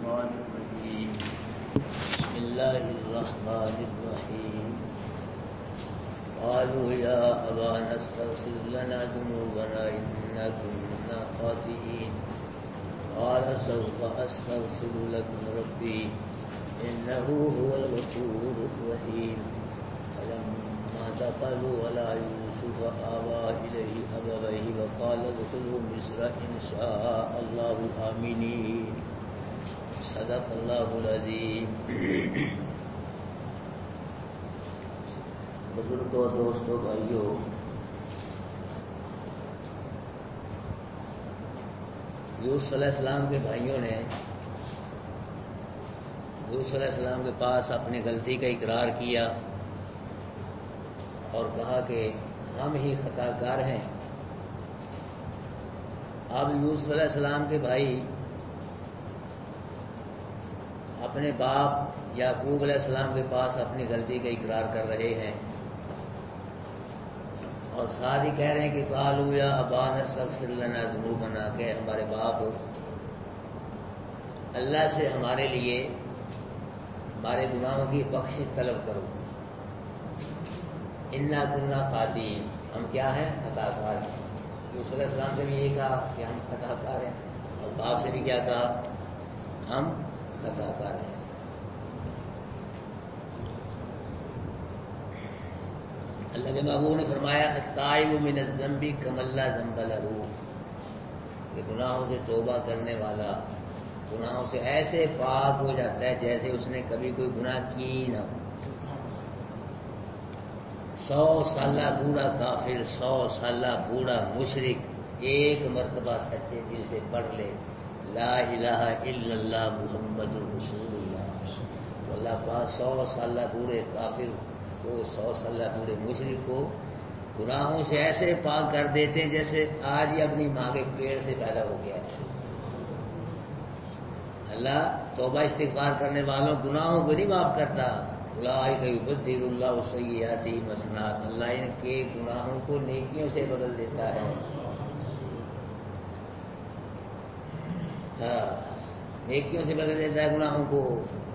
الرحمن الرحيم بسم الله الرحمن الرحيم قالوا يا أبانا استغفر لنا ذنوبنا إنا كنا خاطئين قال سوف أستغفر لكم ربي إنه هو الغفور الرحيم فلما دخلوا على يوسف آوى إليه أبويه وقال ادخلوا مصر إن شاء الله آمنين صدق اللہ العظیم. بزرگوں، دوستوں، بھائیوں، یوسف علیہ السلام کے بھائیوں نے یوسف علیہ السلام کے پاس اپنی غلطی کا اقرار کیا اور کہا کہ ہم ہی خطا کار ہیں. اب یوسف علیہ السلام کے بھائی اپنے باپ یعقوب علیہ السلام کے پاس اپنی غلطی کا اقرار کر رہے ہیں اور ساتھ ہی کہہ رہے ہیں کہ قالوا یا ابانا استغفر لنا ذنوبنا، کہ ہمارے باپ اللہ سے ہمارے لیے ہمارے گناہوں کی بخشش طلب کرو. انا کنا خاطئین، ہم کیا ہیں؟ خطا کار ہیں. یوسف علیہ السلام سے بھی یہ کہا کہ ہم خطا کار ہیں اور باپ سے بھی کیا کہا؟ ہم خطا کار ہیں. اللہ کے محبوب نے فرمایا التائب من الذنب کمن لا ذنب لہ، کہ گناہوں سے توبہ کرنے والا گناہوں سے ایسے پاک ہو جاتا ہے جیسے اس نے کبھی کوئی گناہ کی نہ ہو. 100 سالہ بوڑھا کافر، 100 سالہ بوڑھا مشرک ایک مرتبہ سچے دل سے پڑھ لے لا الہ الا اللہ محمد رسول اللہ، اللہ پاک 100 سالہ بوڑھے کافر کو، 100 سالہ بوڑھے مشرک کو گناہوں سے ایسے پاک کر دیتے ہیں جیسے آج ہی اپنی ماں کے پیڑ سے پیدا ہو گیا ہے. اللہ توبہ استغفار کرنے والوں گناہوں کو نہیں معاف کرتا. اولئک یبدل اللہ سیئاتہم حسنات، اللہ ان کے گناہوں کو نیکیوں سے بدل دیتا ہے. نیکیوں سے بدل دیتا ہے گناہوں کو،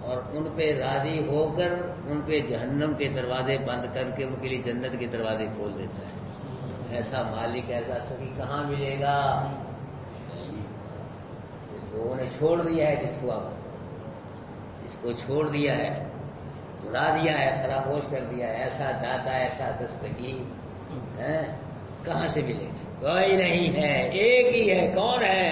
اور ان پہ راضی ہو کر ان پہ جہنم کے دروازے بند کر کے ان کے لیے جنت کے دروازے کھول دیتا ہے. ایسا مالک، ایسا سخی کہاں ملے گا؟ لوگوں نے چھوڑ دیا ہے جس کو چھوڑ دیا ہے، بھلا دیا ہے، فراموش کر دیا ہے. ایسا داتا، ایسا دستگیر کہاں سے ملے گا؟ کوئی نہیں ہے، ایک ہی ہے. کون ہے؟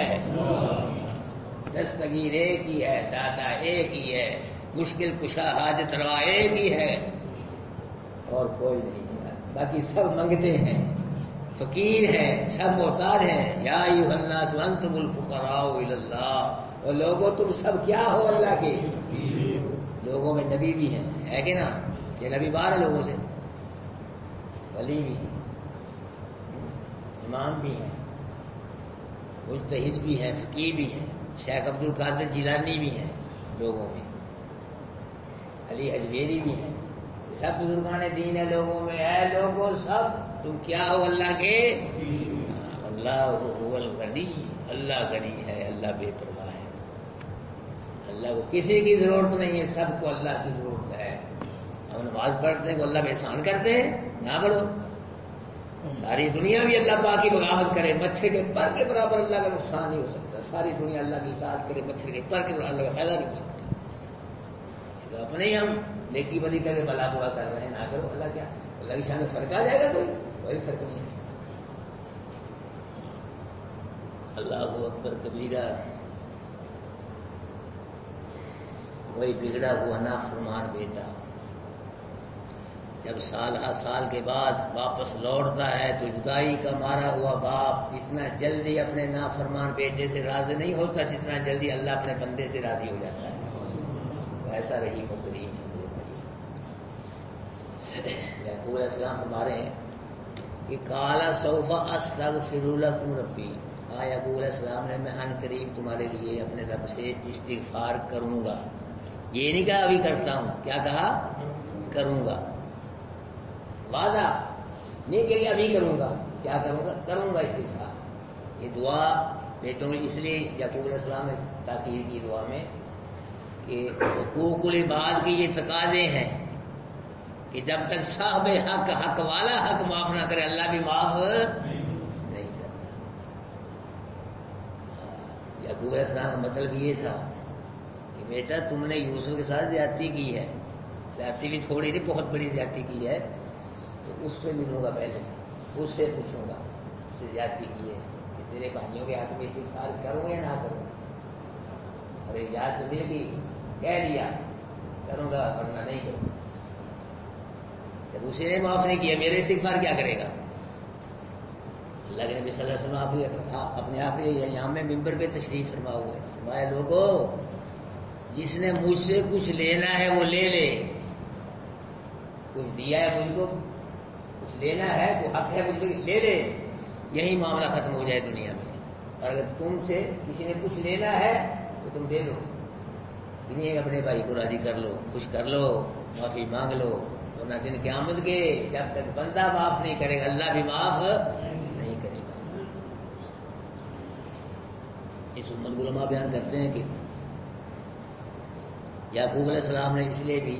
دستگیر ایک ہی ہے، داتا ایک ہی ہے، مشکل کشا حاجت روا ایک ہی ہے، اور کوئی نہیں ہے. باقی سب منگتے ہیں، فقیر ہیں، سب محتاج ہیں. یا ایھا الناس انتم الفقراء الی اللہ، اور لوگوں تم سب کیا ہو؟ اللہ کے. لوگوں میں نبی بھی ہیں، ہے کہ نا؟ یہ نبی باہر ہے لوگوں سے، ولی بھی ہیں، امام بھی ہیں، مجتہد بھی ہیں، فقیہ بھی ہیں، شیخ عبد القادر جیلانی بھی ہیں لوگوں میں، علی حجویری بھی ہیں. سب بزرگان دین ہے لوگوں میں. اے لوگوں سب تم کیا ہو؟ اللہ کے. اللہ هو الغنی، اللہ غنی ہے، اللہ بے پرواہ ہے. اللہ کو کسی کی ضرورت نہیں ہے، سب کو اللہ کی ضرورت ہے. ہم نماز پڑھتے ہیں کہ اللہ پہ احسان کرتے ہیں؟ نہ کرو. ساری دنیا بھی اللہ پاک کی بغاوت کرے، مچھر کے پر کے برابر اللہ کا نقصان نہیں ہو سکتا. ساری دنیا اللہ کی اطاعت کرے، مچھر کے پر کے برابر اللہ کا فائدہ نہیں ہو سکتا. تو اپنے ہی ہم نیکی بدی کر کے بلا برا کر رہے ہیں. نہ کرو. اللہ کیا؟ اللہ کی شان میں فرق آ جائے گا؟ کوئی فرق نہیں ہے. اللہ اکبر کبیرہ. کوئی بگڑا ہوا نافرمان بیٹا جب سال ہر سال کے بعد واپس لوٹتا ہے تو جدائی کا مارا ہوا باپ اتنا جلدی اپنے نافرمان بیٹے سے راضی نہیں ہوتا جتنا جلدی اللہ اپنے بندے سے راضی ہو جاتا ہے. ایسا رہی مکری ہے. یعقوب علیہ السلام فرما رہے ہیں کہ قال سوف استغفر لکم ربی، کہا یعقوب علیہ السلام نے میں ان قریب تمہارے لیے اپنے رب سے استغفار کروں گا. یہ نہیں کہا ابھی کرتا ہوں، کیا کہا؟ کروں گا. وعدہ نہیں کہ ابھی کروں گا. کیا کروں گا؟ کروں گا استغفار. یہ دعا بیٹوں اس لیے یعقوب علیہ السلام نے تاخیر کی دعا میں کہ حقوق العباد کے یہ تقاضے ہیں کہ جب تک صاحب حق والا حق معاف نہ کرے اللہ بھی معاف نہیں کرتا. یعقوب علیہ السلام کا مطلب یہ تھا کہ بیٹا تم نے یوسف کے ساتھ زیادتی کی ہے، زیادتی بھی تھوڑی نہیں بہت بڑی زیادتی کی ہے، تو اس سے ملوں گا، پہلے اس سے پوچھوں گا اس سے زیادتی کی ہے کہ تیرے بھائیوں کے حق میں استغفار کروں یا نہ کروں. ارے یاد تو مل گئی، کہہ دیا کروں گا ورنہ نہیں کروں. جب اسے نے معاف نہیں کیا میرے استغفار کیا کرے گا؟ اللہ کے نبی صلی اللہ علیہ وسلم اپنے آپ یہاں میں ممبر پہ تشریف فرما ہوئے، فرمایا لوگوں جس نے مجھ سے کچھ لینا ہے وہ لے لے، کچھ دیا ہے مجھ کو، کچھ لینا ہے وہ حق ہے مجھ پہ لے لے، یہی معاملہ ختم ہو جائے دنیا میں. اور اگر تم سے کسی نے کچھ لینا ہے تو تم دے لو، انہیں اپنے بھائی کو راضی کر لو، خوش کر لو، معافی مانگ لو، ورنہ دن قیامت کے جب تک بندہ معاف نہیں کرے گا اللہ بھی معاف نہیں کرے گا. اس امت کو علماء بیان کرتے ہیں کہ یعقوب علیہ السلام نے اس لیے بھی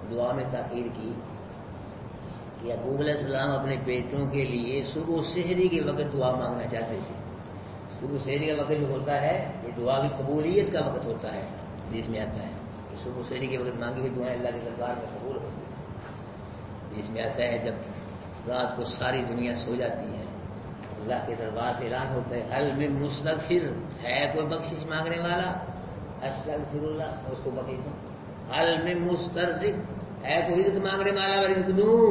دعا میں تاخیر کی کہ یعقوب علیہ السلام اپنے بیٹوں کے لیے صبح سحری کے وقت دعا مانگنا چاہتے تھے. صبح سحری کا وقت جو ہوتا ہے یہ دعا کی قبولیت کا وقت ہوتا ہے، جس میں آتا ہے کہ صبح سحری کے وقت مانگی ہوئی دعائیں اللہ کے دربار میں قبول ہوتی ہیں. جس میں آتا ہے جب رات کو ساری دنیا سو جاتی ہے اللہ کے دربار سے اعلان ہوتا ہے حل من مستغفر، ہے کوئی بخشش مانگنے والا؟ استغفر اللہ، اس کو بخش دوں. حل من مسترزق، ہے کوئی رزق مانگنے والا میں رزق دوں.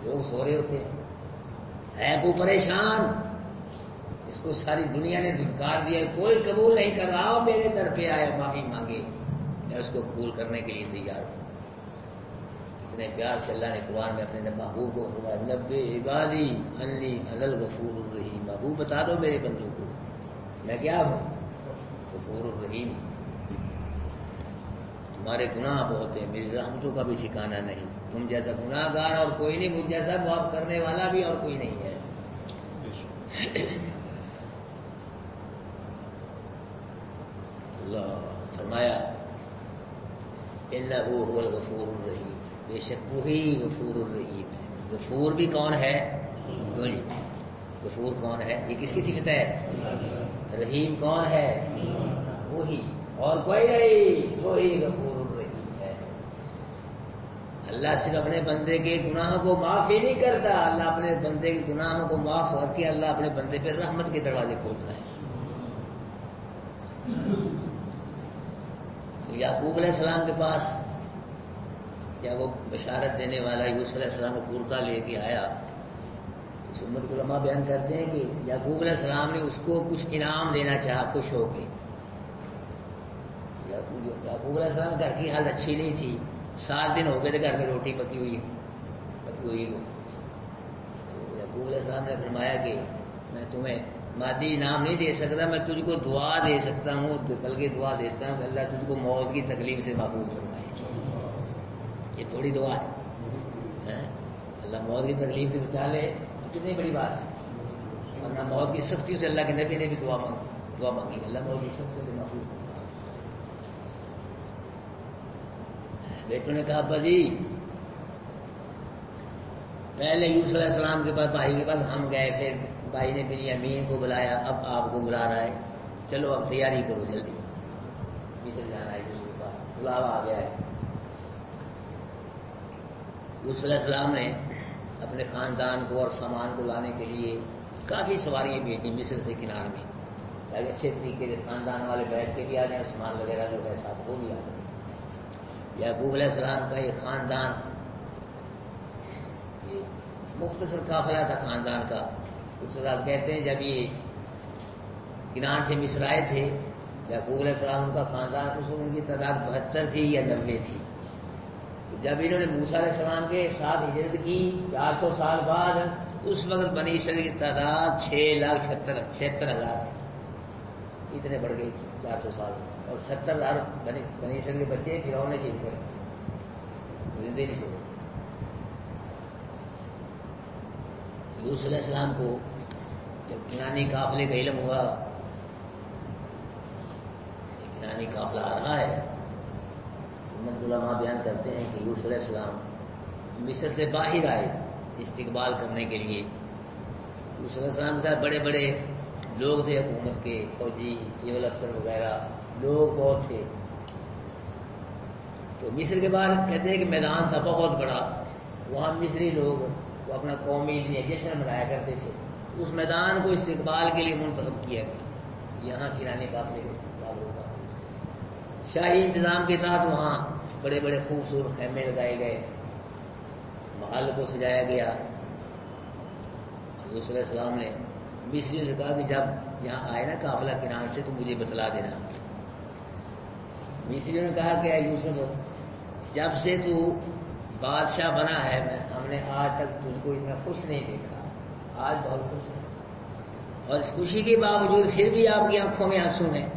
لوگ سو رہے ہوتے ہیں. ہے کوئی پریشان، اس کو ساری دنیا نے دھتکار دیا، کوئی قبول نہیں کر رہا، میرے در پہ آئے معافی مانگے، میں اس کو قبول کرنے کے لیے تیار ہوں. اتنے پیار سے اللہ نے قرآن میں اپنے محبوب کو فرمایا نبئ عبادی انی انا الغفور الرحیم، محبوب بتا دو میرے بندوں کو میں کیا ہوں، غفور الرحیم. تمہارے گناہ بہت ہیں، میری رحمتوں کا بھی ٹھکانہ نہیں. تم جیسا گناہ گار اور کوئی نہیں، مجھ جیسا معاف کرنے والا بھی اور کوئی نہیں ہے. اللہ فرمایا انہ هو الغفور الرحیم، بے شک وہی غفور الرحیم ہے. غفور بھی کون ہے؟ غفور کون ہے؟ یہ کس کی صفت ہے؟ رحیم کون ہے؟ وہی، اور کوئی نہیں، وہی غفور الرحیم ہے. اللہ صرف اپنے بندے کے گناہوں کو معاف ہی نہیں کرتا، اللہ اپنے بندے کے گناہوں کو معاف کر کے اللہ اپنے بندے پہ رحمت کے دروازے کھولتا ہے. تو یعقوب علیہ السلام کے پاس کیا وہ بشارت دینے والا یوسف علیہ السلام کو کرتا لے کے آیا. اس امت کے علماء بیان کرتے ہیں کہ یعقوب علیہ السلام نے اس کو کچھ انعام دینا چاہا خوش ہو کے. یعقوب علیہ السلام گھر کی حالت اچھی نہیں تھی، 7 دن ہو گئے تھے گھر میں روٹی پکی ہوئی ہو. یعقوب علیہ السلام نے فرمایا کہ میں تمہیں مادی انعام نہیں دے سکتا، میں تجھ کو دعا دے سکتا ہوں، بلکہ دعا دیتا ہوں کہ اللہ تجھ کو موت کی تکلیف سے محفوظ فرمائے. یہ تھوڑی دعا ہے، اللہ موت کی تکلیف سے بچا لے کتنی بڑی بات ہے. ورنہ موت کی سختی سے اللہ کے نبی نے بھی دعا مانگی اللہ موت کی سختی سے محفوظ. بیٹوں نے کہا ابا جی پہلے یوسف علیہ السلام کے پاس بھائی کے پاس ہم گئے، پھر بھائی نے بنیامین کو بلایا، اب آپ کو بلا رہا ہے، چلو اب تیاری کرو جلدی، مصر جانا ہے. یوسف کے پاس بلاوا آ گیا ہے. یوسف علیہ السلام نے اپنے خاندان کو اور سامان کو لانے کے لیے کافی سواریاں بھیجی مصر سے کنار میں، تاکہ اچھے طریقے سے خاندان والے بیٹھ کے بھی آ جائیں، سامان وغیرہ جو ہے ساتھ وہ بھی آ جائیں. یعقوب علیہ السلام کا یہ خاندان یہ مختصر قافلہ تھا خاندان کا. کچھ حضرات کہتے ہیں جب یہ کنان سے مصر آئے تھے یعقوب علیہ السلام ان کا خاندان اس وقت ان کی تعداد 72 تھی یا 90 تھی. جب انہوں نے موسیٰ علیہ السلام کے ساتھ ہجرت کی 400 سال بعد، اس وقت بنی اسرائیل کی تعداد 6,76,000 تھی. اتنے بڑھ گئی 400 سال، اور 70,000 بنی اسرائیل کے بچے فرعون نے چیز کر زندہ نہیں چھوڑے. یوسف علیہ السلام کو جب کنانی قافلے کا علم ہوا کنانی قافلہ آ رہا ہے، سنت علماء بیان کرتے ہیں کہ یوسف علیہ السلام مصر سے باہر آئے استقبال کرنے کے لیے. یوسف علیہ السلام کے ساتھ بڑے بڑے لوگ تھے، حکومت کے فوجی، سول افسر وغیرہ لوگ بہت تھے. تو مصر کے بعد کہتے ہیں کہ میدان تھا بہت بڑا، وہاں مصری لوگ وہ اپنا قومی جشن منایا کرتے تھے. اس میدان کو استقبال کے لیے منتخب کیا گیا، یہاں کنانے قافلے کا استقبال ہوگا. شاہی انتظام کے تحت وہاں بڑے بڑے خوبصورت خیمے لگائے گئے، محل کو سجایا گیا. یوسف علیہ السلام نے مصریوں سے کہا کہ جب یہاں آئے نا قافلہ کنان سے تو مجھے بتلا دینا. مصریوں نے کہا کہ اے یوسف، جب سے تو بادشاہ بنا ہے ہم نے آج تک تجھ کو اتنا خوش نہیں دیکھا، آج بہت خوش ہے، اور اس خوشی کے باوجود پھر بھی آپ کی آنکھوں میں آنسو ہیں.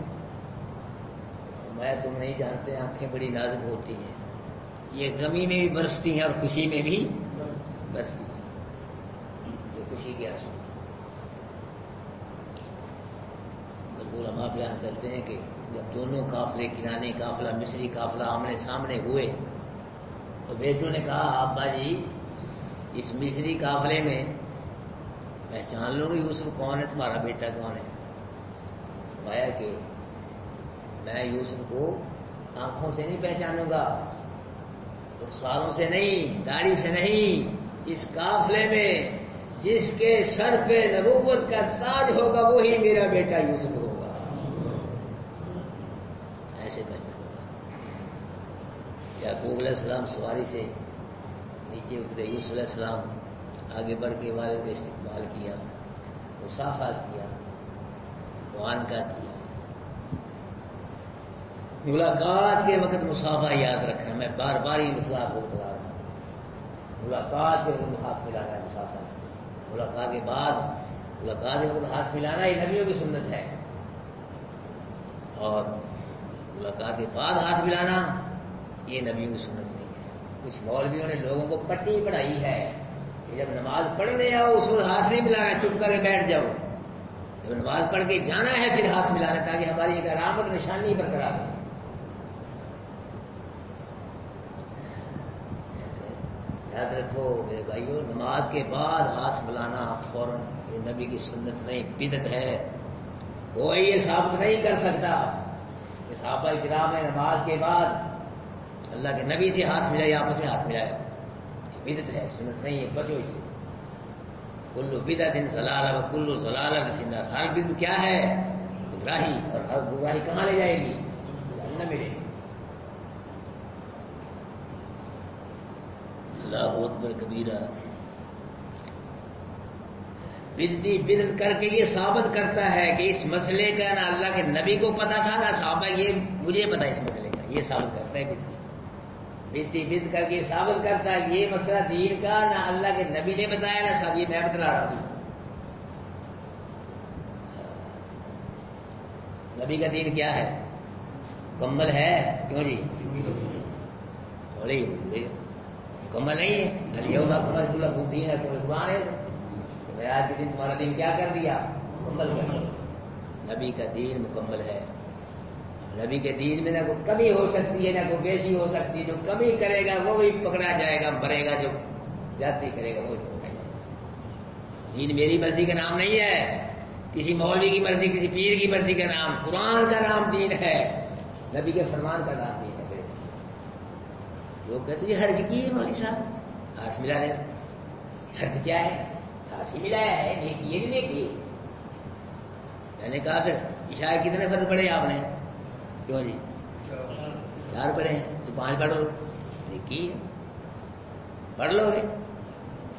میں تم نہیں جانتے آنکھیں بڑی نازک ہوتی ہیں، یہ غمی میں بھی برستی ہیں اور خوشی میں بھی برستی ہیں. یہ خوشی کے آنسو. علماء بیان کرتے ہیں کہ جب دونوں قافلے کنانی قافلہ مصری قافلہ آمنے سامنے ہوئے تو بیٹوں نے کہا ابا جی اس مصری قافلے میں پہچان لو گے یوسف کون ہے، تمہارا بیٹا کون ہے. فرمایا کہ میں یوسف کو آنکھوں سے نہیں پہچانوں گا، سالوں سے نہیں، داڑھی سے نہیں، اس قافلے میں جس کے سر پہ نبوت کا تاج ہوگا وہی میرا بیٹا یوسف ہوگا. ایسے پہچانوں گا. یعقوب علیہ السلام سواری سے نیچے اترے، یوسف علیہ السلام آگے بڑھ کے والد کا استقبال کیا، مصافحہ کیا، معانقہ کیا. ملاقات کے وقت مصافحہ یاد رکھنا، میں بار بار یہ مسئلہ آپ کو بتا رہا ہوں. ملاقات کے وقت ہاتھ ملانا ہے، مصافحہ. ملاقات کے بعد ملاقات کے وقت ہاتھ ملانا یہ نبیوں کی سنت ہے، اور ملاقات کے بعد ہاتھ ملانا یہ نبیوں کی سنت نہیں ہے. کچھ مولویوں نے لوگوں کو پٹی پڑھائی ہے کہ جب نماز پڑھنے آؤ اس وقت ہاتھ نہیں ملانا، چپ کر کے بیٹھ جاؤ. جب نماز پڑھ کے جانا ہے پھر ہاتھ ملانا، تاکہ ہماری ایک علامت نشانی برقرار ہو. یاد رکھو میرے بھائیو، نماز کے بعد ہاتھ ملانا فوراً یہ نبی کی سنت نہیں، بدعت ہے. کوئی یہ ثابت نہیں کر سکتا کہ صحابہ کرام نے نماز کے بعد اللہ کے نبی سے ہاتھ ملایا، آپس میں ہاتھ ملایا. یہ بدعت ہے، سنت نہیں ہے، بچو اس سے. کل بدعت ضلالہ و کل ضلالہ فی النار. ہر بدعت کیا ہے؟ گمراہی، اور ہر گمراہی کہاں لے جائے گی؟ جہنم میں لے گی. اللہ اکبر کبیرہ. بدعتی بدعت کر کے یہ ثابت کرتا ہے کہ اس مسئلے کا نہ اللہ کے نبی کو پتا تھا نہ صحابہ، یہ مجھے پتا اس مسئلے کا. یہ ثابت کرتا ہے بدعتی بدعت کر کے ثابت کرتا ہے یہ مسئلہ دین کا نہ اللہ کے نبی نے بتایا نہ صاحب، یہ میں بتلا رہا ہوں. نبی کا دین کیا ہے؟ مکمل ہے. کیوں جی؟ مکمل نہیں ہے. الیوم اکملت لکم دینکم، قرآن ہے. آج کے دن تمہارا دین کیا کر دیا؟ مکمل کر دیا. نبی کا دین مکمل ہے. نبی کے دین میں نہ کوئی کمی ہو سکتی ہے نہ کوئی بیشی ہو سکتی ہے. جو کمی کرے گا وہ بھی پکڑا جائے گا، مرے گا. جو زیادتی کرے گا وہ بھی پکڑا جائے گا. دین میری مرضی کا نام نہیں ہے، کسی مولوی کی مرضی، کسی پیر کی مرضی کا نام. قرآن کا نام دین ہے، نبی کے فرمان کا نام دین ہے. لوگ کہتے ہیں حرج کی ہے مولوی صاحب، ہاتھ ملا لینا. حرج کیا ہے؟ ہاتھ ہی ملایا ہے، نیکی ہے نیکی. میں نے کہا پھر عشاء کتنے فرض پڑھے آپ نے؟ کیوں جی 4 پڑھے ہیں تو 5 پڑھ لو. نیکی پڑھ لو گے.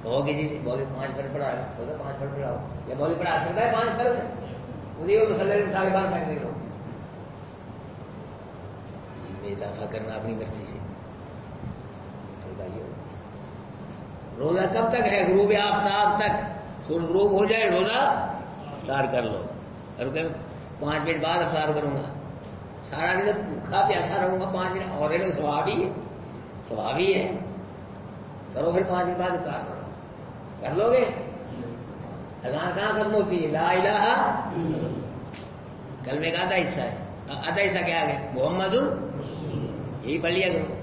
کہو گے جی مولوی 5 فرض پڑھا ہے، 5 فرض پڑھاؤ. یا مولوی پڑھا سکتا ہے 5 فرض؟ مجھے وہ مسئلے اٹھا کے باہر پھینک دے لو. میں اضافہ کرنا اپنی مرضی سے. روزہ کب تک ہے؟ غروب آفتاب تک. سورج غروب ہو جائے روزہ افطار کر لو. اور 5 منٹ بعد افطار کروں گا، سارا دن بھوکا پیاسا رہوں گا 5 منٹ اور رہے. ثواب ہی ہے. کرو پھر 5 منٹ بعد افطار کرو. کر لو گے؟ اذان کہاں ختم ہوتی ہے؟ لا الہ کلمے کا آدھا حصہ ہے. آدھا حصہ کیا آ گیا محمد یہی پڑھ لیا کرو.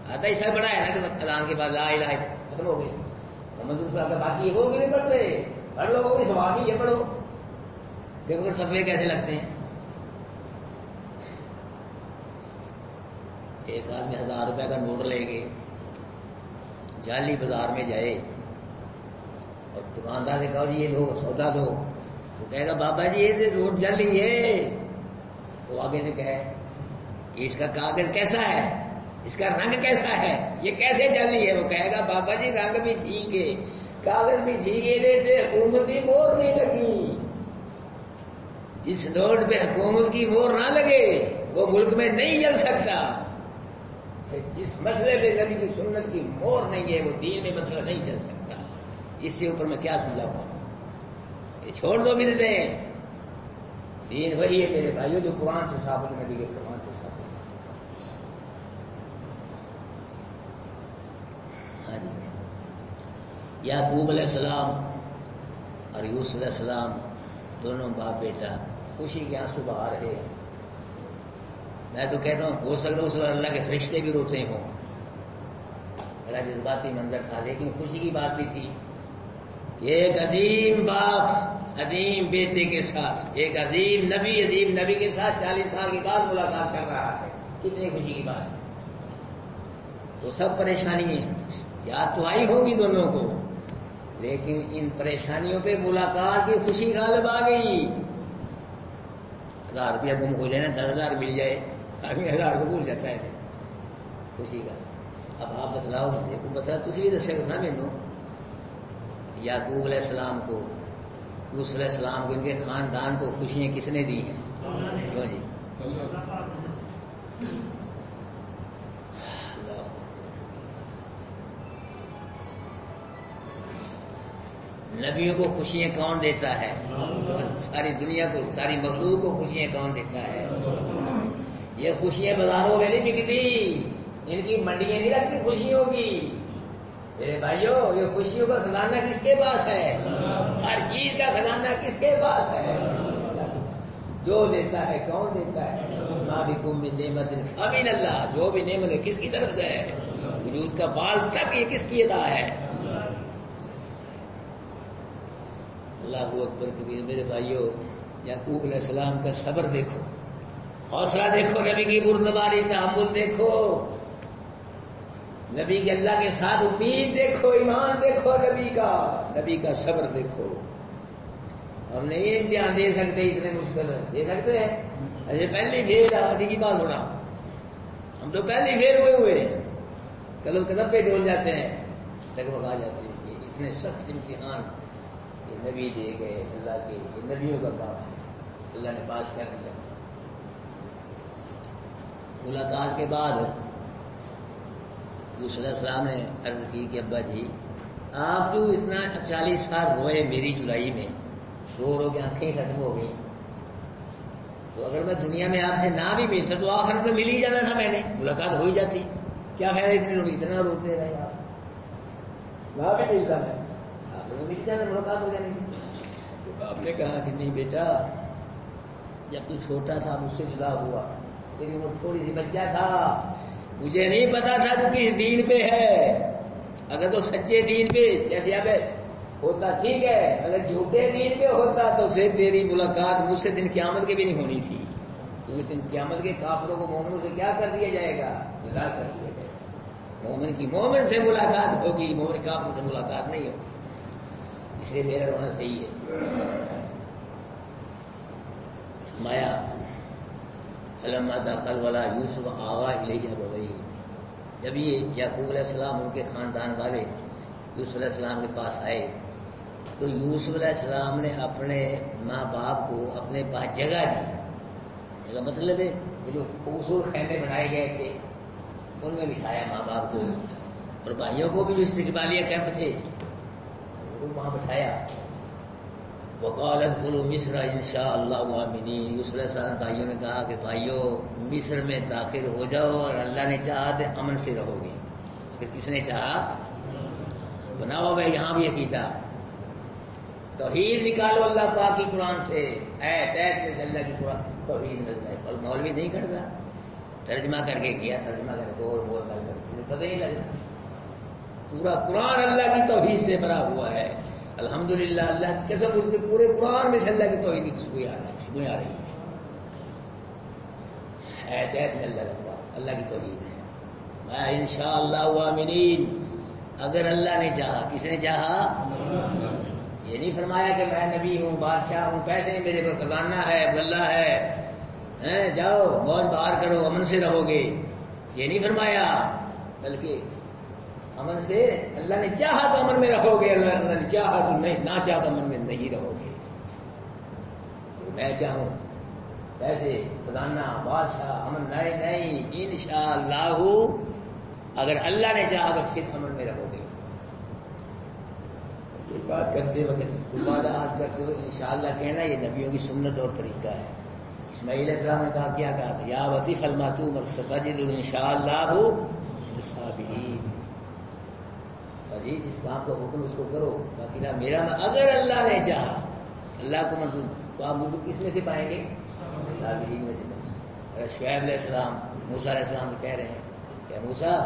آدھا حصہ بڑا ہے نا کہ اذان کے بعد لا الہ ختم ہو گئی. محمد رسول اللہ باقی یہ وہ بھی نہیں پڑھتے, پڑھ لوگوں کی ثواب ہی یہ پڑھو. دیکھو پھر فتوے کیسے لگتے ہیں. ایک آدمی 1000 روپے کا نوٹ لے کے جعلی بازار میں جائے اور دکاندار سے کہو جی یہ لو سودا دو, وہ کہے گا بابا جی یہ نوٹ جعلی ہے. وہ آگے سے کہے کہ اس کا کاغذ کیسا ہے, اس کا رنگ کیسا ہے, یہ کیسے جعلی ہے. وہ کہے گا بابا جی رنگ بھی ٹھیک ہے, کاغذ بھی ٹھیک ہے, حکومتی مہر نہیں لگی. جس نوٹ پہ حکومت کی مہر نہ لگے وہ ملک میں نہیں چل سکتا. جس مسئلے پہ نبی کی سنت کی مہر نہیں ہے وہ دین میں مسئلہ نہیں چل سکتا. اس سے اوپر میں کیا سمجھاؤں, یہ چھوڑ دو بدعتیں. دین وہی ہے میرے بھائیو جو قرآن سے ثابت, نبی کے فرمان سے ثابت. ہاں جی, یعقوب علیہ السلام اور یوسف علیہ السلام دونوں باپ بیٹا خوشی کے آنسو بہا رہے. میں تو کہتا ہوں ہو سکتا اس وقت اللہ کے فرشتے بھی روتے ہوں, بڑا جذباتی منظر تھا, لیکن خوشی کی بات بھی تھی. ایک عظیم باپ عظیم بیٹے کے ساتھ, ایک عظیم نبی کے ساتھ 40 سال کے بعد ملاقات کر رہا ہے. کتنی خوشی کی بات ہے. وہ سب پریشانی ہیں, یاد تو آئی ہوگی دونوں کو, لیکن ان پریشانیوں پہ ملاقات کی خوشی غالب آ گئی. 1000 روپیہ گم ہو جائے نا, 10,000 مل جائے, آدمی 1000 کو بھول جاتا ہے خوشی کا. اب آپ بتلاؤ, دیکھو مسئلہ تھی بھی دسے کرنا مینو. یعقوب علیہ السلام کو, یوسف علیہ السلام کو, ان کے خاندان کو خوشیاں کس نے دی ہیں؟ کیوں جی؟ نبیوں کو خوشیاں کون دیتا ہے؟ ساری دنیا کو, ساری مخلوق کو خوشیاں کون دیتا ہے؟ یہ خوشیاں بازاروں میں نہیں بکتی, ان کی منڈیاں نہیں رکھتی خوشیوں کی. میرے بھائیو یہ خوشیوں کا خزانہ کس کے پاس ہے؟ ہر چیز کا خزانہ کس کے پاس ہے؟ جو دیتا ہے کون دیتا ہے؟ ما بکم من نعمت فمن اللہ. جو بھی نعمت ہے کس کی طرف سے ہے؟ وجود کا بال تک یہ کس کی عطا ہے؟ اللہ اکبر کبیر. میرے بھائیو یعقوب علیہ السلام کا صبر دیکھو, حوصلہ دیکھو, نبی کی بردباری تحمل دیکھو, نبی کے اللہ کے ساتھ امید دیکھو, ایمان دیکھو, نبی کا صبر دیکھو. ہم نہیں امتحان دے سکتے, اتنے مشکل دے سکتے ہیں. ایسے پہلے فیل اسی کی بات ہونا, ہم تو پہلے فیل ہوئے قدم قدم پہ ڈول جاتے ہیں, ڈگمگا جاتے ہیں. اتنے سخت امتحان یہ نبی دے گئے اللہ کے, یہ نبیوں کا کام ہے, اللہ نے پاس کر دیا. ملاقات کے بعد یوسف علیہ السلام نے عرض کی کہ ابا جی آپ جو اتنا 40 سال روئے میری جدائی میں, رو رو کے آنکھیں ختم ہو گئی, تو اگر میں دنیا میں آپ سے نہ بھی ملتا تو آخر میں مل ہی جانا تھا, میں نے ملاقات ہو ہی جاتی. کیا فائدہ اتنا روتے رہے آپ, نہ بھی ملتا میں, آپ نے مل جانا, ملاقات ہو جانی تھی. تو آپ نے کہا کہ نہیں بیٹا, جب تو چھوٹا تھا مجھ سے جدا ہوا, لیکن وہ تھوڑی سی بچہ تھا, مجھے نہیں پتا تھا تو کس دین پہ ہے. اگر تو سچے دین پہ جیسے اب ہوتا ٹھیک ہے, اگر جھوٹے دین پہ ہوتا تو سے تیری ملاقات مجھ سے دن قیامت کے بھی نہیں ہونی تھی, کیونکہ دن قیامت کے کافروں کو مومنوں سے کیا کر دیا جائے گا؟ جدا کر دیا جائے گا. مومن کی مومن سے ملاقات ہوگی, مومن کافر سے ملاقات نہیں ہوگی. اس لیے میرا رونا صحیح ہے. مایا فلما دخل ولا یوسف آوا الیہ ابویہ, جب یہ یعقوب علیہ السلام ان کے خاندان والے یوسف علیہ السلام کے پاس آئے تو یوسف علیہ السلام نے اپنے ماں باپ کو اپنے پاس جگہ دی. جگہ مطلب ہے جو خوبصورت خیمے بنائے گئے تھے ان میں بٹھایا ماں باپ کو, اور بھائیوں کو بھی جو استقبالیہ کیمپ تھے وہاں بٹھایا. وقال ادخلوا مصر ان شاء اللہ آمنین. یوسف علیہ السلام بھائیوں نے کہا کہ بھائیوں مصر میں داخل ہو جاؤ, اور اللہ نے چاہا تو امن سے رہو گے. اگر کس نے چاہا بناؤ بھائی یہاں بھی عقیدہ توحید نکالو اللہ پاک کی قرآن سے, ایت ایت میں سے اللہ کی توحید نظر آئے. اور مولوی نہیں کرتا, ترجمہ کر کے کیا, ترجمہ کر کے اور بول کر پتہ ہی لگا. پورا قرآن اللہ کی توحید سے بھرا ہوا ہے. الحمدللہ اللہ کی قسم, اس کے پورے قرآن میں سے اللہ کی توحید کی خوشبوئیں آ رہی ہے. اعتیاد میں اللہ کی توحید ہے. میں انشاءاللہ آمنین, اگر اللہ نے چاہا. کس نے چاہا؟ یہ نہیں فرمایا کہ میں نبی ہوں, بادشاہ ہوں, پیسے میرے پر خزانہ ہے, غلہ ہے, جاؤ موج بہار کرو, امن سے رہو گے. یہ نہیں فرمایا, بلکہ امن سے اللہ نے چاہا تو امن میں رہو گے, اللہ نے چاہا تو نہیں, نہ چاہا تو امن میں نہیں رہو گے. میں چاہوں پیسے, خزانہ, بادشاہ, امن, نہیں, انشاءاللہ اگر اللہ نے چاہا تو پھر امن میں رہو گے. بات کرتے وقت عبادات کرتے وقت انشاءاللہ کہنا یہ نبیوں کی سنت اور طریقہ ہے. اسماعیل علیہ السلام نے کہا, کیا کہا تھا؟ یا وطیف الماتوم ستجد انشاءاللہ الصابرین. جی جس کام کا حکم اس کو کرو, باقی نہ میرا. اگر اللہ نے چاہا, اللہ کو منظور, تو آپ مجھے کس میں سے پائیں گے؟ صابرین میں سے پائیں گے. شعیب علیہ السلام موسیٰ علیہ السلام کہہ رہے ہیں کہ موسیٰ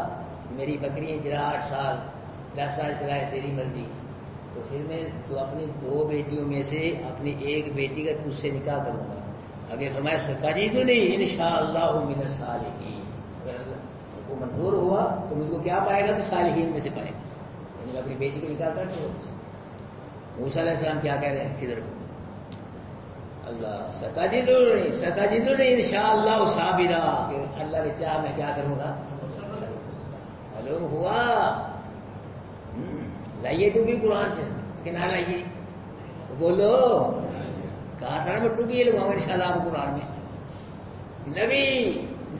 میری بکریاں چرا 8 سال 10 سال چلائے, تیری مرضی, تو پھر میں تو اپنی 2 بیٹیوں میں سے اپنی ایک بیٹی کا تجھ سے نکاح کروں گا. اگر فرمایا ستجدنی انشاءاللہ من الصالحین, اگر اللہ کو منظور ہوا تو مجھ کو کیا پائے گا؟ تو صالحین میں سے پائے گا. یعنی اپنی بیٹی کا نکاح کر دو. موسیٰ علیہ السلام کیا کہہ رہے ہیں خضر کو؟ اللہ ستجدنی انشاءاللہ صابرا, کہ اللہ نے چاہا میں کیا کروں گا. معلوم ہوا. لائیے ٹوپی قرآن سے کہ نہ لائیے, بولو. کہا تھا نا میں ٹوپی لگاؤں گا انشاءاللہ آپ قرآن میں. نبی,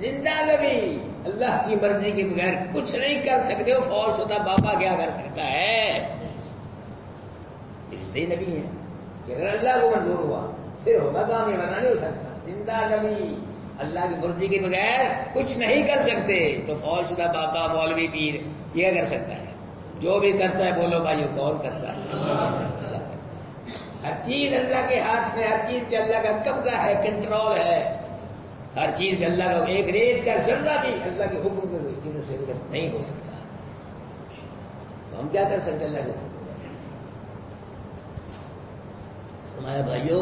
زندہ نبی, اللہ کی مرضی کے بغیر کچھ نہیں کر سکتے ہو. فوج شدہ بابا کیا کر سکتا ہے؟ زندہ نبی ہے کہ اگر اللہ کو منظور ہوا پھر ہوگا کام, یہ بنا نہیں ہو سکتا. زندہ نبی اللہ کی مرضی کے بغیر کچھ نہیں کر سکتے. تو فوج شدہ بابا, مولوی, پیر یہ کر سکتا ہے. جو بھی کرتا ہے بولو بھائیو کون کرتا ہے؟ ہر چیز اللہ کے ہاتھ میں, ہر چیز پہ اللہ کا قبضہ ہے, کنٹرول ہے. ہر چیز پہ اللہ کا, ایک ریت کا ذرہ بھی اللہ کے حکم میں کسی سے نہیں ہو سکتا. تو ہم کیا کر سکتے اللہ کے حکم؟ فرمایا بھائیو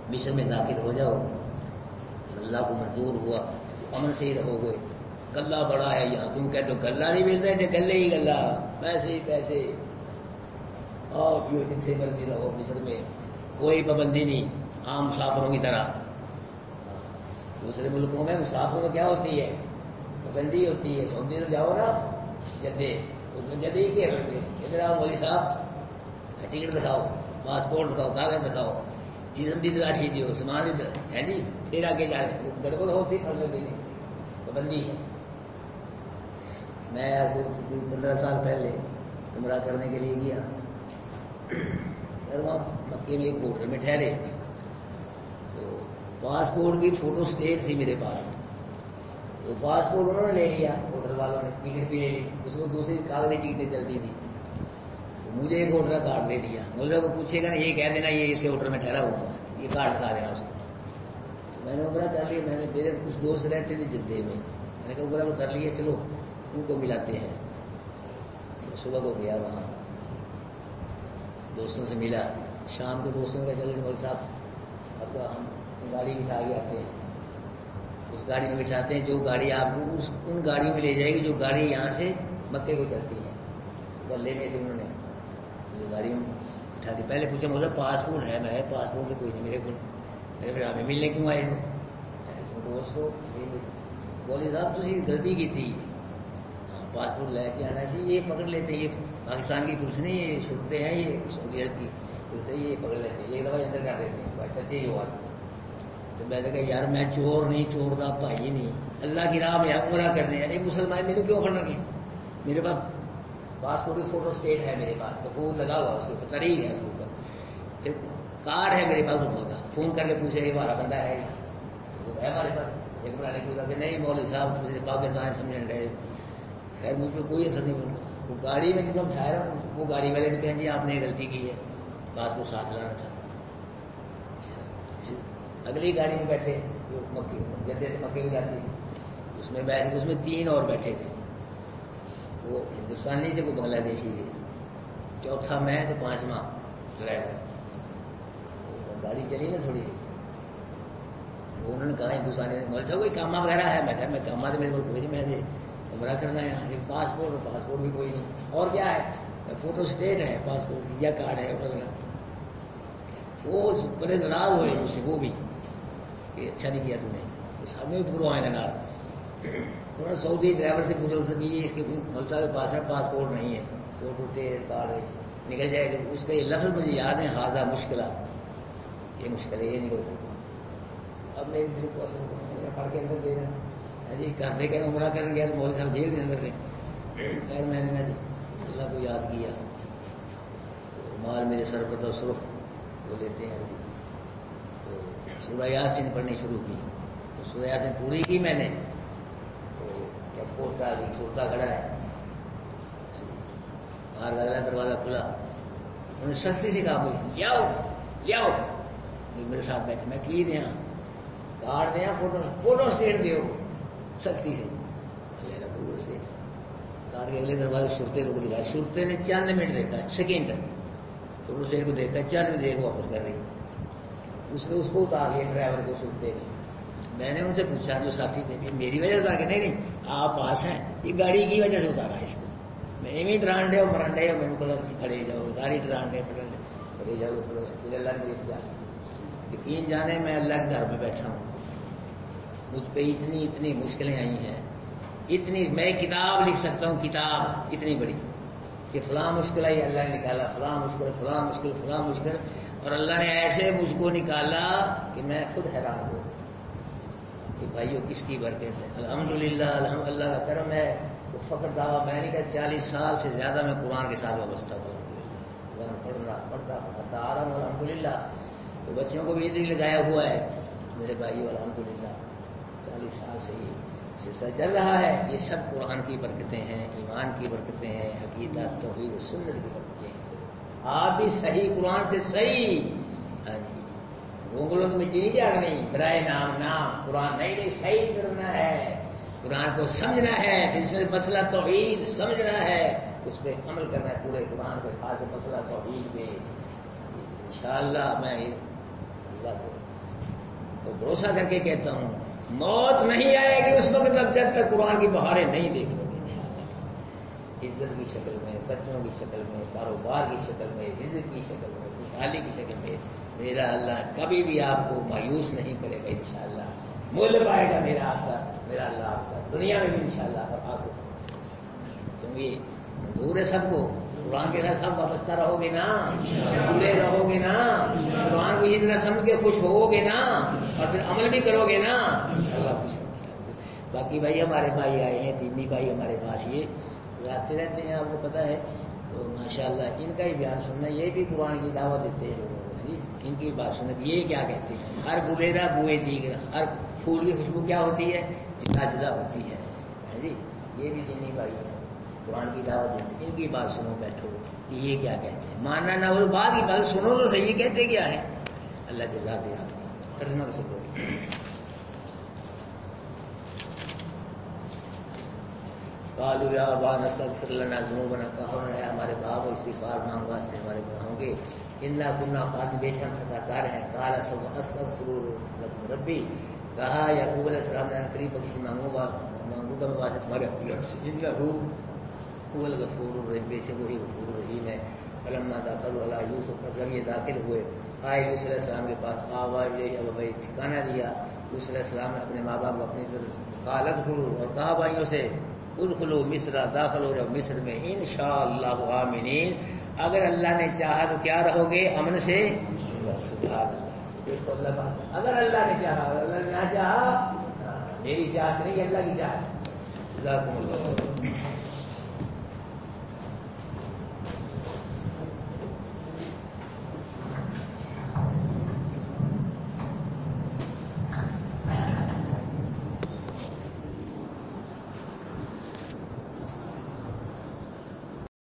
مشن میں داخل ہو جاؤ, اللہ کو منظور ہوا تو امن سے ہی رہو گے. گلہ بڑا ہے یہاں, تم کہتے ہو گلہ نہیں ملتا ہے, گلے ہی گلہ, پیسے ہی پیسے, اور جتنے مرضی رہو. مصر میں کوئی پابندی نہیں, عام مسافروں کی طرح. دوسرے ملکوں میں مسافروں میں کیا ہوتی ہے؟ پابندی ہوتی ہے. سعودی میں جاؤ نا, جدے, اس میں جدے ہی کیا کرتے ہیں, ادھر آؤ مولوی صاحب, ٹکٹ دکھاؤ, پاسپورٹ دکھاؤ, کاغذ دکھاؤ, چیزیں بھی تلاشی دیو, سامان ہے جی, پھر آگے جا رہے. گڑبڑ ہوتی پابندی ہے. میں آج سے 15 سال پہلے عمرہ کرنے کے لیے گیا, وہاں مکے میں ایک ہوٹل میں ٹھہرے, تو پاسپورٹ کی فوٹو اسٹیٹ تھی میرے پاس. تو پاسپورٹ انہوں نے لے لیا, ہوٹل والوں نے ٹکٹ بھی لے لی, اس میں دوسری کاغذی ٹکٹیں چلتی تھی. مجھے ایک ہوٹل کا کارڈ دے دیا. مجھے کو پوچھے گا نا, یہ کہہ دینا یہ اس کے ہوٹل میں ٹھہرا ہوا ہے, یہ کارڈ کہا دینا اس کو. میں نے عمرہ کر لیا. میں نے, میرے کچھ دوست رہتے تھے جدے میں, میں نے کہا عمرہ کو کر لیے, چلو ان کو ملاتے ہیں. صبح کو گیا وہاں, دوستوں سے ملا. شام کو دوستوں کا چلو مول صاحب اب ہم گاڑی بٹھا کے آتے ہیں, اس گاڑی میں بٹھاتے ہیں جو گاڑی آپ کو ان گاڑیوں میں لے جائے گی جو گاڑی یہاں سے مکے کو چلتی ہے. بلے میں سے انہوں نے جو گاڑی میں بٹھا کے پہلے پوچھا, مجھے پاسپورٹ ہے؟ میں پاسپورٹ سے کوئی نہیں میرے کو. پھر ہمیں ملنے کیوں آئے ہو؟ دوست کو بولے صاحب تھی غلطی کی تھی, پاسپورٹ لے کے آنا چاہیے. یہ پکڑ لیتے, یہ پاکستان کی پولیس نہیں, یہ چھوٹتے ہیں, یہ سعودیت کی پولیس ہے, یہ پکڑ لیتے ہیں, ایک دفعہ اندر کر دیتے ہیں. بھائی سچے ہی ہوا. تو میں نے کہا یار میں چور نہیں, چور کا بھائی نہیں, اللہ کی راہ میں عمرہ کرنے ہیں. ایک مسلمان میرے کیوں پکڑنا کے, میرے پاس پاسپورٹ کی فوٹو اسٹیٹ ہے میرے پاس, تو فون لگا ہوا اس کے اوپر, تاریخ ہے اس کے اوپر, پھر کارڈ ہے میرے پاس ان کا. فون کر کے پوچھے یہ ہمارا بندہ ہے ہمارے پاس. ایک بار نے پوچھا کہ نہیں مولوی صاحب تجھے پاکستان سمجھنے رہے. خیر مجھ پہ کوئی اثر نہیں پڑتا. وہ گاڑی میں جب میں ٹھہرا, وہ گاڑی والے نے کہیں جی آپ نے غلطی کی ہے, پاسپورٹ ساتھ لانا تھا. اگلی گاڑی میں بیٹھے جو مکے جدے سے مکے کو جاتی تھی، اس میں بیٹھ کے اس میں 3 اور بیٹھے تھے، وہ ہندوستانی تھے، وہ بنگلہ دیشی تھے، چوتھا میں تو 5واں ڈرائیور۔ گاڑی چلی نا تھوڑی، انہوں نے کہا ہندوستانی نے مول صاحب کوئی کامہ وغیرہ ہے؟ میں کہا میں کامہ تو میرے کو کوئی نہیں، میں نے عمرہ کرنا ہے یہاں، پاسپورٹ بھی کوئی نہیں، اور کیا ہے؟ فوٹو اسٹیٹ ہے پاسپورٹ کی یا کارڈ ہے وغیرہ۔ وہ بڑے ناراض ہوئے مجھ سے وہ بھی کہ اچھا نہیں کیا تم نے، اس ہمیں بھی پورا آئے ناراض۔ انہوں نے سعودی ڈرائیور سے پوچھا کہ اس کے مول صاحب کے پاس ہے پاسپورٹ نہیں ہے، فوٹو اسٹیٹ کارڈ نکل جائے گا، اس کا یہ لفظ مجھے یاد ہے، حاضہ مشکلہ، یہ مشکل ہے، یہ نہیں ہوتا۔ اب میرے دل کو اثر پڑھ کے اندر دے رہا جی کرتے کہ عمرہ کر گیا تو مولوی صاحب جیل کے اندر تھے۔ خیر میں نے جی اللہ کو یاد کیا، مال میرے سر پر تو سرخ وہ لیتے ہیں، تو سورہ یاسین پڑھنی شروع کی، تو سورہ یاسین پوری کی میں نے، تو جب پوسٹ آ گئی چھوٹا کھڑا ہے، باہر اگلا دروازہ کھلا، انہوں نے سختی سے کہا مجھے لیاؤ میرے ساتھ بیٹھے، میں کی دیا کارڈ دیا فوٹو اسٹیٹ دیو، سختی سے کار کے اگلے دروازے شرتے کو دکھایا، شرتے نے چند منٹ دیکھا، سیکنڈ فوٹو اسٹیٹ کو دیکھا، چند منٹ دیکھ واپس کر رہی، اس نے اس کو اتار لیا ڈرائیور کو شرتے نے۔ میں نے ان سے پوچھا جو ساتھی تھے میری وجہ سے اتار کے، نہیں آپ پاس ہیں، یہ گاڑی کی وجہ سے اتارا ہے اس کو، میں ایویں ڈرانڈے اور مرنڈے اور میرے کو کھڑے جاؤ ساری ڈرانڈے پڑے جاؤ، پھر اللہ نے مجھے یقین جانے میں اللہ کے گھر میں بیٹھا ہوں، مجھ پہ اتنی مشکلیں آئی ہیں، اتنی میں کتاب لکھ سکتا ہوں، کتاب اتنی بڑی کہ فلاں مشکل آئی اللہ نے نکالا، فلاں مشکل، اور اللہ نے ایسے مجھ کو نکالا کہ میں خود حیران ہوں کہ بھائیو کس کی برکت ہے، الحمدللہ اللہ کا کرم ہے۔ وہ فخر دعویٰ میں نے کہا 40 سال سے زیادہ میں قرآن کے ساتھ وابستہ ہوں، قرآن پڑھتا آ رہا ہوں الحمدللہ، تو بچوں کو بھی ادھر لگایا ہوا ہے میرے بھائیو الحمدللہ، 40 سال سے یہ سلسلہ چل رہا ہے، یہ سب قرآن کی برکتیں ہیں، ایمان کی برکتیں ہیں، عقیدہ توحید و سنت کی برکتیں ہیں۔ آپ بھی صحیح قرآن سے صحیح، ہاں جی گونگلوں میں مٹی نہیں جاگنی، برائے نام قرآن نہیں صحیح کرنا ہے، قرآن کو سمجھنا ہے، پھر اس میں مسئلہ توحید سمجھنا ہے، اس پہ عمل کرنا ہے، پورے قرآن پہ خاص مسئلہ توحید پہ انشاءاللہ میں تو بھروسہ کر کے کہتا ہوں موت نہیں آئے گی اس وقت اب جب تک قرآن کی بہاریں نہیں دیکھ لو گے انشاءاللہ، عزت کی شکل میں، بچوں کی شکل میں، کاروبار کی شکل میں، رزق کی شکل میں، خوشحالی کی شکل میں، میرا اللہ کبھی بھی آپ کو مایوس نہیں کرے گا انشاءاللہ، مول پائے گا میرا اللہ آپ کا دنیا میں بھی انشاءاللہ، اور آپ کو تم یہ منظور ہے سب کو، قرآن کے ساتھ سب وابستہ رہو گے نا، جڑے رہو گے نا، قرآن کو یہ طرح سمجھ کے خوش ہو گے نا، اور پھر عمل بھی کرو گے نا، اللہ خوش ہوگا۔ باقی بھائی ہمارے بھائی آئے ہیں، دینی بھائی ہمارے پاس یہ آتے رہتے ہیں، آپ کو پتہ ہے، تو ماشاءاللہ ان کا ہی بیان سننا، یہ بھی قرآن کی دعوت دیتے ہیں لوگوں کو، جی ان کی بات سننا، یہ کیا کہتے ہیں، ہر گلیرا بوئے دیگر، ہر پھول کی خوشبو کیا ہوتی ہے، جدا جدا ہوتی ہے جی، یہ بھی دینی بھائی ہے، قرآن کی دعوت دیتے، ان کی بات سنو بیٹھو کہ یہ کیا کہتے ہیں، ماننا نہ ہو بعد کی بات سنو تو صحیح کہتے کیا ہے، اللہ جزا دے آپ کو، ترجمہ کر سکو۔ قالوا یا ابانا استغفر لنا ذنوبنا، کہو ہے ہمارے باپ استغفار مانگ واسطے ہمارے گناہوں کے، انا کنا خاطئین، بے شک خطا کار ہیں، قال سب استغفر لكم ربی، کہا یعقوب علیہ السلام نے قریب بخشش مانگوں گا میں واسطے تمہارے رب سے، انہ هو الغفور الرحیم، بے شک وہی غفور الرحیم ہے۔ فلما دخلوا علی یوسف، جب یہ داخل ہوئے آئے یوسف علیہ السلام کے پاس، آوا الیہ، اب بھائی ٹھکانہ دیا یوسف علیہ السلام نے اپنے ماں باپ کو اپنی طرف، قال ادخلوا، اور کہا بھائیوں سے ادخلوا مصر، داخل ہو جاؤ مصر میں، انشاءاللہ آمنین، اگر اللہ نے چاہا تو کیا رہو گے، امن سے، سبحان اللہ، دیکھو اللہ بات، اگر اللہ نے چاہا، اللہ نے نہ چاہا، میری چاہت نہیں اللہ کی چاہت۔ جزاکم اللہ۔